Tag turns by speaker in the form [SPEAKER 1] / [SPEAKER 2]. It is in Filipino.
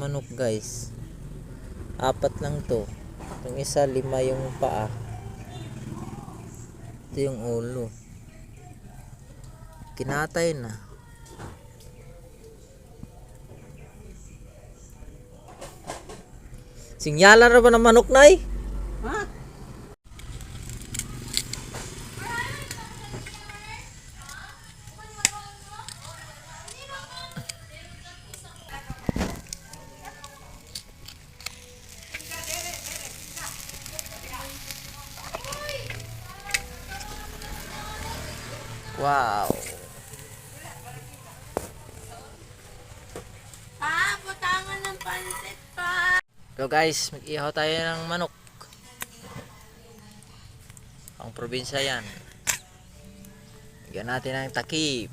[SPEAKER 1] manok guys. 4 lang to. Yung isa 5 yung paa. Ito yung ulo. Kinatay na. Singyalan na ba ng manok nay?
[SPEAKER 2] Ha?
[SPEAKER 1] Wow.
[SPEAKER 2] Pa, butangan ng pansit pa.
[SPEAKER 1] So guys, mag-ihaw tayo ng manok. Pang probinsya yan. Bigyan natin ng takip.